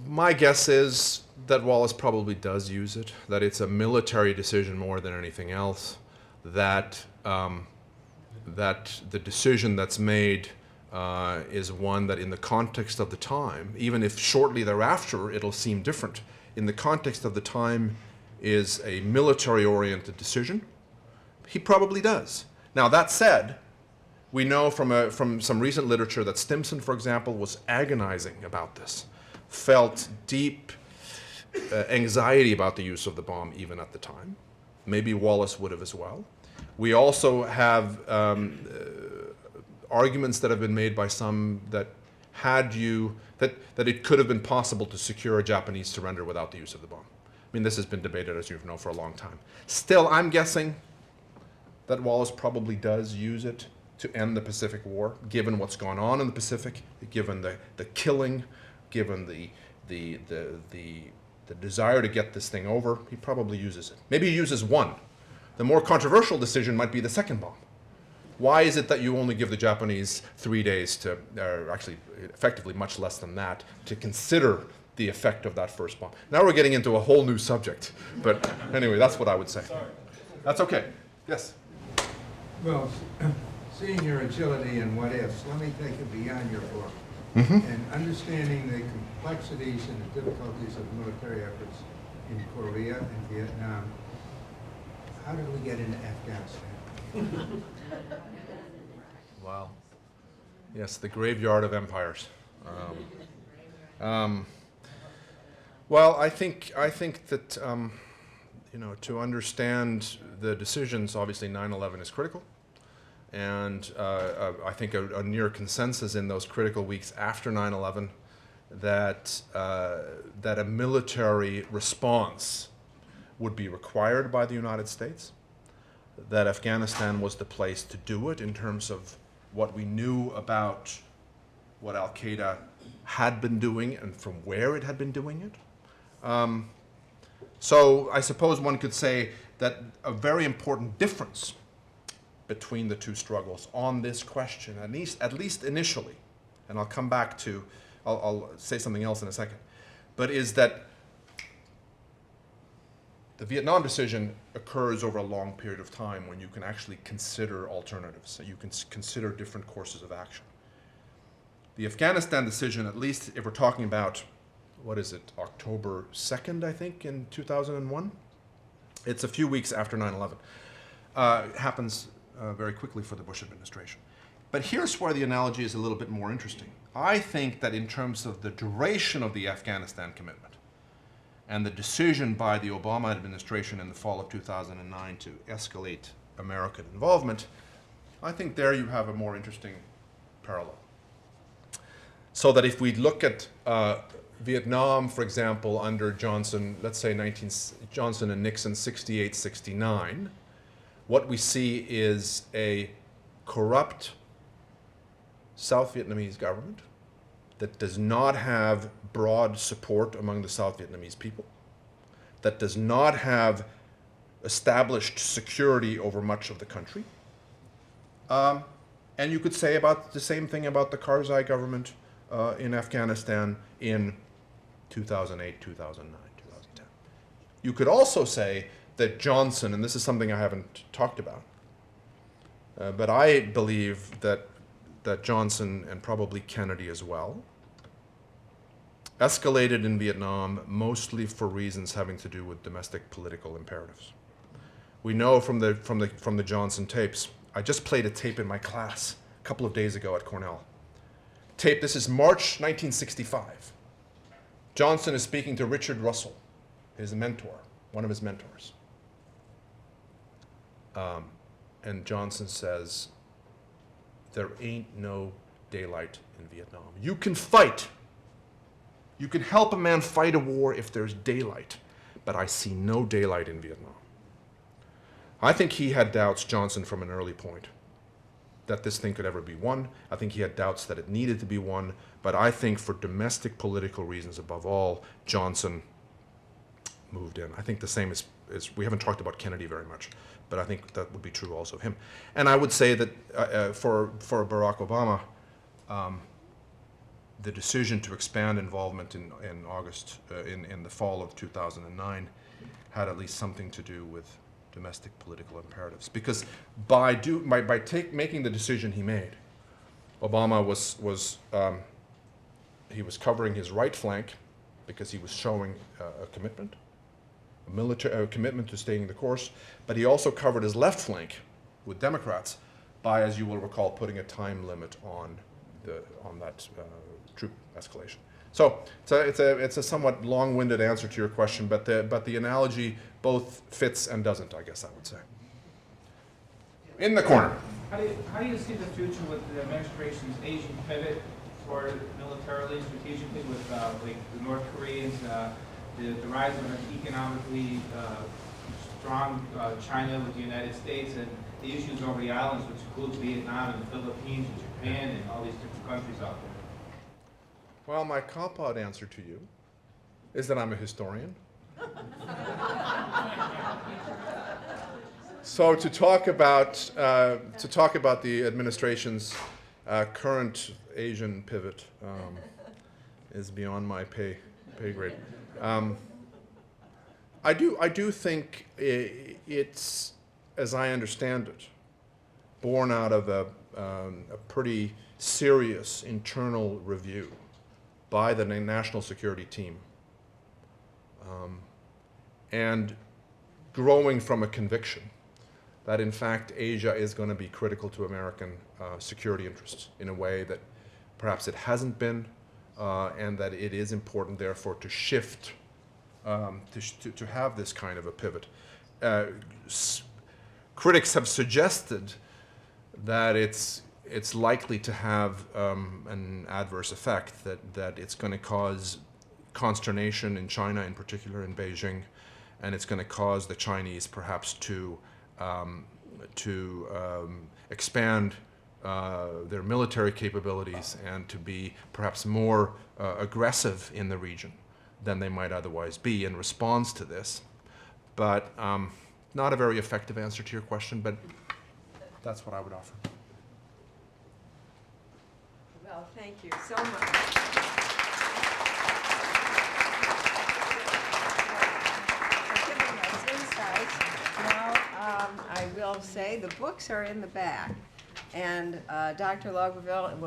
My guess is that Wallace probably does use it, that it's a military decision more than anything else, that the decision that's made is one that in the context of the time, even if shortly thereafter it'll seem different, in the context of the time is a military-oriented decision. He probably does. Now that said, we know from some recent literature that Stimson, for example, was agonizing about this, felt deep anxiety about the use of the bomb even at the time. Maybe Wallace would have as well. We also have arguments that have been made by some that it could have been possible to secure a Japanese surrender without the use of the bomb. I mean, this has been debated, as you know, for a long time. Still, I'm guessing that Wallace probably does use it to end the Pacific War, given what's gone on in the Pacific, given the killing, given the desire to get this thing over. He probably uses it. Maybe he uses one. The more controversial decision might be the second bomb. Why is it that you only give the Japanese 3 days to, or actually effectively much less than that, to consider the effect of that first bomb? Now we're getting into a whole new subject. But anyway, that's what I would say. Sorry. That's okay. Yes? Well, seeing your agility and what ifs, let me take it beyond your book. Mm-hmm. And understanding the complexities and the difficulties of military efforts in Korea and Vietnam, how did we get into Afghanistan? Wow. Yes, the graveyard of empires. Well, I think that to understand the decisions, obviously 9/11 is critical, and I think a near consensus in those critical weeks after 9/11 that a military response would be required by the United States, that Afghanistan was the place to do it in terms of what we knew about what Al-Qaeda had been doing and from where it had been doing it. So I suppose one could say that a very important difference between the two struggles on this question, at least initially, and I'll come back to, I'll say something else in a second, but is that the Vietnam decision occurs over a long period of time when you can actually consider alternatives, you can consider different courses of action. The Afghanistan decision, at least if we're talking about, what is it, October 2nd, I think, in 2001? It's a few weeks after 9/11. Happens very quickly for the Bush administration. But here's where the analogy is a little bit more interesting. I think that in terms of the duration of the Afghanistan commitment and the decision by the Obama administration in the fall of 2009 to escalate American involvement, I think there you have a more interesting parallel. So that if we look at Vietnam, for example, under Johnson, let's say Johnson and Nixon 68, 69, what we see is a corrupt South Vietnamese government that does not have broad support among the South Vietnamese people, that does not have established security over much of the country. And you could say about the same thing about the Karzai government in Afghanistan in 2008, 2009, 2010. You could also say that Johnson, and this is something I haven't talked about, but I believe that Johnson, and probably Kennedy as well, escalated in Vietnam mostly for reasons having to do with domestic political imperatives. We know from the Johnson tapes. I just played a tape in my class a couple of days ago at Cornell. Tape, this is March 1965. Johnson is speaking to Richard Russell, his mentor, one of his mentors. And Johnson says, there ain't no daylight in Vietnam. You can fight. You can help a man fight a war if there's daylight, but I see no daylight in Vietnam. I think he had doubts, Johnson, from an early point, that this thing could ever be won. I think he had doubts that it needed to be won, but I think for domestic political reasons above all, Johnson moved in. I think the same is we haven't talked about Kennedy very much, but I think that would be true also of him. And I would say that for Barack Obama, the decision to expand involvement in August, in the fall of 2009, had at least something to do with domestic political imperatives. Because by making the decision he made, Obama was covering his right flank because he was showing a commitment, a commitment to staying the course, but he also covered his left flank with Democrats by, as you will recall, putting a time limit on that troop escalation. So it's a somewhat long-winded answer to your question, but the analogy both fits and doesn't, I guess I would say. In the corner. How do you see the future with the administration's Asian pivot toward militarily, strategically, with like the North Koreans, the rise of an economically strong China with the United States and the issues over the islands, which includes Vietnam and the Philippines and Japan and all these different countries out there? Well, my cop-out answer to you is that I'm a historian. So to talk about the administration's current Asian pivot is beyond my pay grade. I do think it's, as I understand it, born out of a pretty serious internal review by the national security team, and growing from a conviction that in fact Asia is going to be critical to American security interests in a way that perhaps it hasn't been, and that it is important therefore to shift, to have this kind of a pivot. Critics have suggested that it's likely to have an adverse effect, that it's going to cause consternation in China, in particular in Beijing, and it's going to cause the Chinese perhaps to expand their military capabilities and to be perhaps more aggressive in the region than they might otherwise be in response to this. But not a very effective answer to your question, but that's what I would offer. Well, thank you so much. For giving us insights. Now, I will say the books are in the back, and Dr. Logville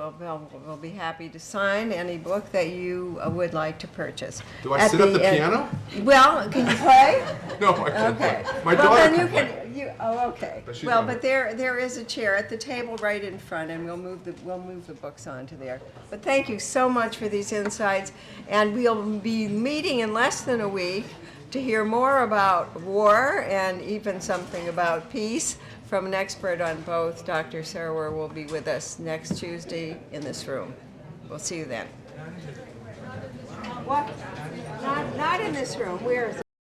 will be happy to sign any book that you would like to purchase. Do I sit at the piano? Well, can you play? No, I can't. Okay. My Well, daughter then can you play. oh, okay. But she's Well, not. but there is a chair at the table right in front, and we'll move the books onto there. But thank you so much for these insights, and we'll be meeting in less than a week to hear more about war and even something about peace from an expert on both. Dr. Sarwar will be with us next Tuesday in this room. We'll see you then. What? Not in this room. Where is it?